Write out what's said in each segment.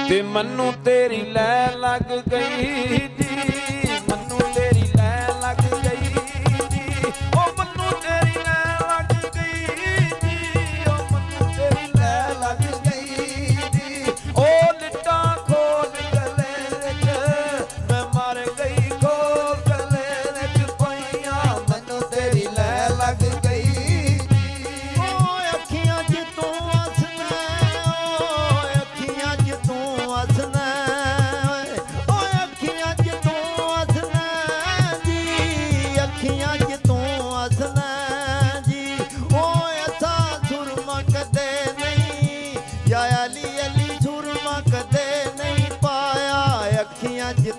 ਤੇ ਮੈਨੂੰ ਤੇਰੀ ਲੈ ਲੱਗ ਗਈ ਜੀ, ਮੈਨੂੰ ਤੇਰੀ ਲੈ ਲੱਗ ਗਈ ਜੀ, ਓ ਮੈਨੂੰ ਤੇਰੀ ਲੈ ਲੱਗ ਗਈ ਜੀ, ਓ ਮੈਨੂੰ ਤੇਰੀ ਲੈ ਲੱਗ ਗਈ ਜੀ। ਓ ਲਿੱਟਾਂ ਖੋਲ ਗਲੇ ਵਿੱਚ ਮੈਂ ਮਰ ਗਈ, ਖੋਲ ਗਲੇ ਵਿੱਚ ਪਈਆਂ ਮੈਨੂੰ ਤੇਰੀ ਲੈ ਲੱਗ ਗਈ।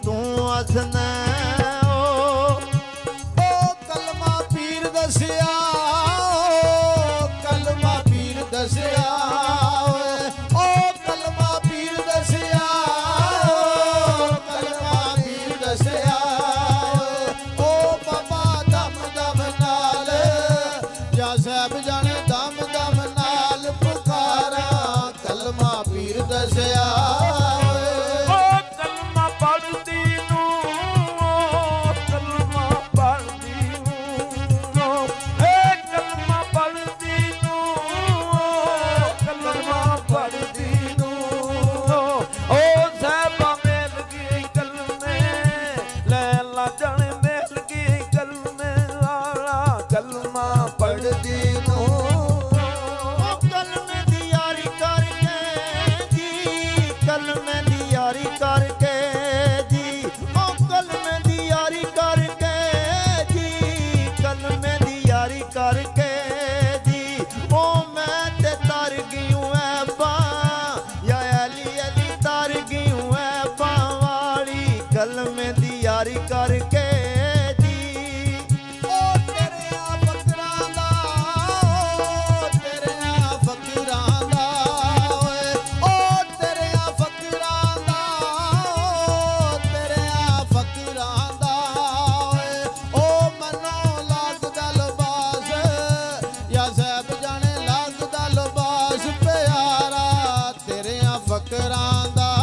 ਤੂੰ ਹੱਸਣਾ ਓ ਕਲਮਾ ਪੀਰ ਦੱਸਿਆ, ਕਲਮਾ ਪੀਰ ਦੱਸਿਆ, ਓ ਕਲਮਾ ਪੀਰ ਦੱਸਿਆ, ਕਲਮਾ ਪੀਰ ਦੱਸਿਆ, ਓ ਬਾਬਾ ਦਮ ਦਮ ਨਾਲ ਜਾਂ ਸਾਹਿਬ ਜਾਣੇ ਦਮ ਦਮ ਨਾਲ ਪੁਕਾਰਾਂ ਕਲਮਾ ਪੀਰ ਦੱਸਿਆ। ਕਲਮੇ ਦੀ ਯਾਰੀ ਕਰਕੇ ਜੀ, ਓ ਤੇਰੇ ਫਕਰਾਂ ਦਾ, ਤੇਰੇ ਫਕਰਾਂ ਦਾ, ਓ ਤੇਰੇ ਫਕਰਾਂ ਦਾ, ਤੇਰੇ ਫਕਰਾਂ ਦਾ, ਓ ਮਨੋਂ ਲੱਗਦਾ ਲਿਬਾਸ ਜਾਂ ਸਾਹਿਬ ਜਾਣੇ ਲੱਗਦਾ ਲਿਬਾਸ ਪਿਆਰਾ ਤੇਰੇ ਫਕਰਾਂ ਦਾ।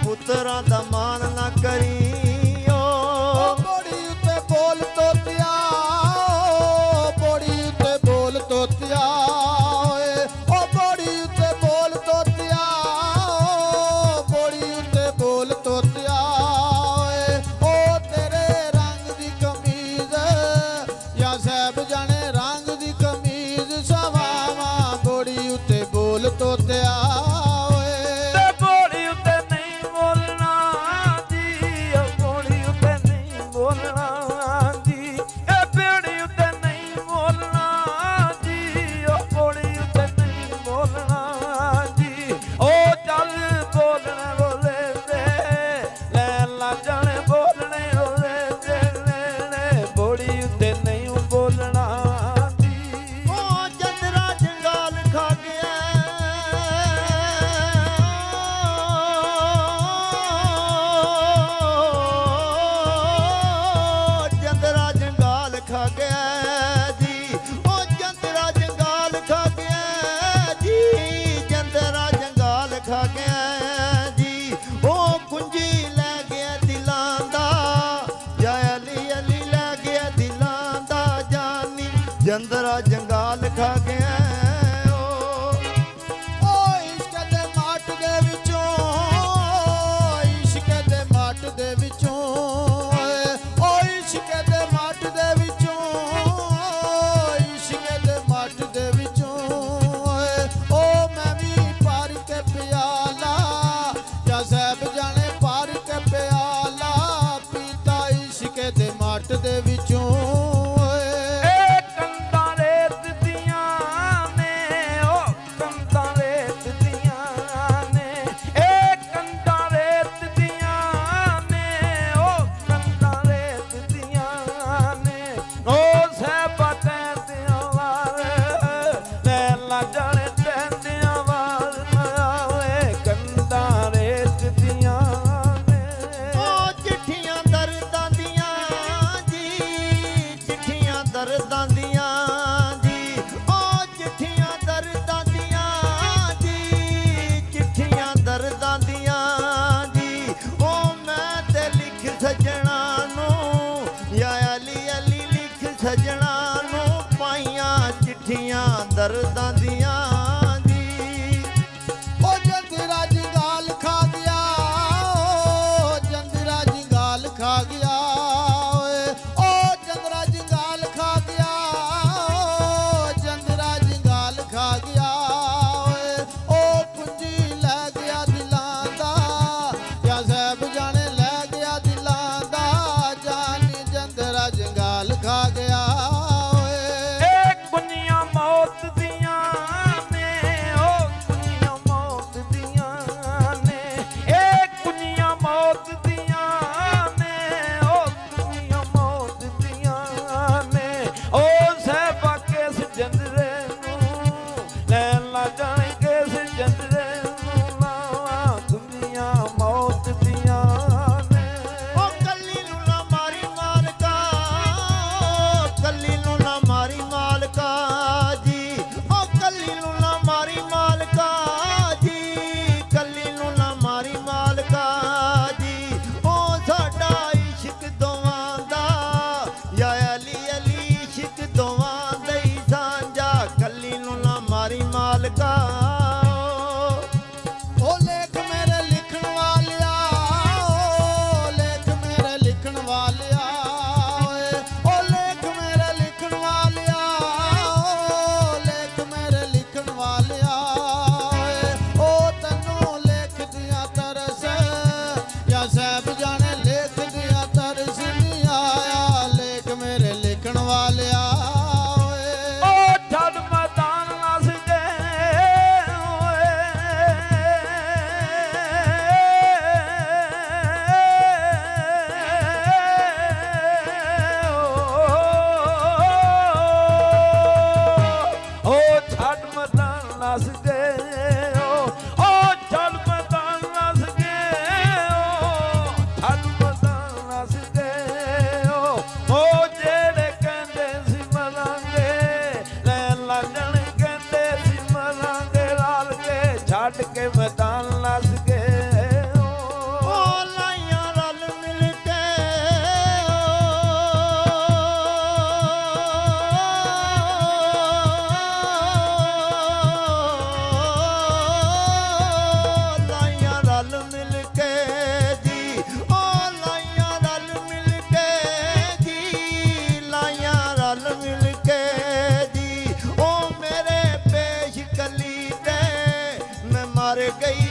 ਪੁੱਤਰਾਂ ਦਾ ਮਾਨ ਨਾ ਕਰੀ ਓ ਬੋੜੀ ਉੱਤੇ ਬੋਲ ਤੋਤਿਆ, ਬੋੜੀ ਉੱਤੇ ਬੋਲ ਤੋਤਿਆ, ਓ ਬੋੜੀ ਉੱਤੇ ਬੋਲ ਤੋਤਿਆ, ਬੋੜੀ ਉੱਤੇ ਬੋਲ ਤੋਤਿਆ, ਓ ਤੇਰੇ ਰੰਗ ਦੀ ਕਮੀਜ਼ ਜਾਂ ਸਾਹਿਬ ਜਾਣੇ ਰੰਗ ਦੀ ਕਮੀਜ਼ ਸਵਾਵਾਂ ਬੋੜੀ ਉੱਤੇ ਬੋਲ ਤੋਤਿਆ। ਜੰਦਰਾ ਜੰਗਾਲ ਖਾ ਗਿਆ ਓ ਇਸ਼ਕ ਦੇ ਮਾਟ ਦੇ ਵਿੱਚੋਂ, ਇਸ਼ਕ ਦੇ ਮਾਟ ਦੇ ਵਿੱਚੋਂ, ਓ ਇਸ਼ਕ ਦੇ ਮਾਟ ਦੇ ਵਿੱਚੋਂ, ਇਸ਼ਕ ਦੇ ਮਾਟ ਦੇ ਵਿੱਚੋਂ, ਓ ਮੈਂ ਵੀ ਪਾਰ ਚਿੱਠੀਆਂ ਦਰਦਾਂ ਦੀਆਂ ਜੀ। ਉਹ ਜੰਦਰਾ ਜੰਗਾਲ ਖਾ ਗਿਆ, ਉਹ ਜੰਦਰਾ ਜੰਗਾਲ ਖਾ ਗਿਆ ਓਏ, ਉਹ ਜੰਦਰਾ ਜੰਗਾਲ ਖਾ ਗਿਆ, ਉਹ ਜੰਦਰਾ ਜੰਗਾਲ ਖਾ ਗਿਆ ਓਏ, ਉਹ ਕੁੰਜੀ ਲੈ ਗਿਆ ਦਿਲਾਂ ਦਾ, ਜਾਂ ਸਾਹਿਬ ਜਾਣੇ ਲੈ ਗਿਆ ਦਿਲਾਂ ਦਾ, ਜਾਨੀ ਜੰਦਰਾ ਜੰਗਾਲ ਖਾ ਗਿਆ ਓਏ। ਇਹ ਕੁੰਜੀਆਂ ਮੌਤ ਦੀਆਂ ਨੇ, ਉਹ ਕੁੰਜੀਆਂ ਮੌਤ ਦੀਆਂ ਨੇ, ਇਹ ਕੁੰਜੀਆਂ ਮੌਤ ਦੀਆਂ ਨੇ, ਉਹ ਕੁੰਜੀਆਂ ਮੌਤ ਦੀਆਂ ਨੇ। ਉਹ ਸਾਹਿਬਾ ਕਿਸ ਜੰਦਰੇ ਨੂੰ ਲੈਣ ਲੱਗ ਜਾਣੇ, ਕਿਸ ਜੰਦਰੇ ਨੂੰ ਲਾਵਾਂ ਕੁੰਜੀਆਂ ਮੌਤ ਦੀਆਂ ਨੇ। ਉਹ ਕੱਲੀ ਨੂੰ ਨਾ ਮਾਰੀ ਮਾਲਕਾ, ਕੱਲੀ ਨੂੰ ਨਾ ਮਾਰੀ ਮਾਲਕਾ ਜੀ। ਉਹ ਕੱਲੀ ਨੂੰ ਨਾ ਮਾਰੀ ਮਾਲਕਾ ਜੀ, ਕੱਲੀ ਨੂੰ ਨਾ ਮਾਰੀ ਮਾਲਕਾ ਜੀ। ਉਹ ਸਾਡਾ ਇਸ਼ਕ ਦੋਵਾਂ ਦਾ, ਯਾ ਅਲੀ ਅਲੀ ਇਸ਼ਕ ਦੋਵਾਂ ਦਾ ਹੀ ਸਾਂਝਾ, ਕੱਲੀ ਨੂੰ ਨਾ ਮਾਰੀ ਮਾਲਕਾ। ਉਹ ਲੇਖ ਮੇਰੇ ਲਿਖਣ ਵਾਲਿਆ, ਉਹ ਲੇਖ ਮੇਰੇ ਲਿਖਣ ਵਾਲਿਆ ਓਏ, ਉਹ ਲੇਖ ਮੇਰੇ ਲਿਖਣ ਵਾਲਿਆ, ਉਹ ਲੇਖ ਮੇਰੇ ਲਿਖਣ ਵਾਲਿਆ ਓਏ, ਉਹ ਤੈਨੂੰ ਲੇਖ ਦੀਆਂ ਤਰਸ, ਜਾਂ ਸਾਹਿਬ ਜਾਣੇ ਲੇਖ ਦੀਆਂ ਤਰਸ ਨਹੀਂ ਆਇਆ, ਲੇਖ ਮੇਰੇ ਲਿਖਣ ਵਾਲਿਆ ਓਏ। ਉਹ ਛੱਡ ਮੈਦਾਨ ਨਸ ਗਏ ਓਏ, ਉਹ ਛੱਡ ਮੈਦਾਨ ਨਸ ਗਏ, ਉਹ ਛੱਡ ਮੈਦਾਨ ਨਸ ਗਏ, ਉਹ ਛੱਡ ਮੈਦਾਨ ਨਸ ਗਏ, ਉਹ ਜਿਹੜੇ ਕਹਿੰਦੇ ਸੀ ਮਰਾਂਗੇ ਲੈਣ ਲੱਗ ਜਾਣੇ, ਕਹਿੰਦੇ ਸੀ ਮਰਾਂਗੇ ਰਲ ਕੇ, ਛੱਡ ਕੇ ਮੈਦਾਨ ਨਸ ਗਏ। ਉਹ ਲਾਈਆਂ ਰਲ ਮਿਲ ਕੇ, ਲਾਈਆਂ ਰਲ ਮਿਲ ਕੇ ਜੀ। ਉਹ ਲਾਈਆਂ ਰਲ ਮਿਲ ਕੇ ਜੀ, ਲਾਈਆਂ ਰਲ ਮਿਲ ਕੇ ਜੀ। ਉਹ ਮੇਰੇ ਪੇਸ਼ ਕਲੀ ਤੇ ਮੈਂ ਮਰ ਗਈ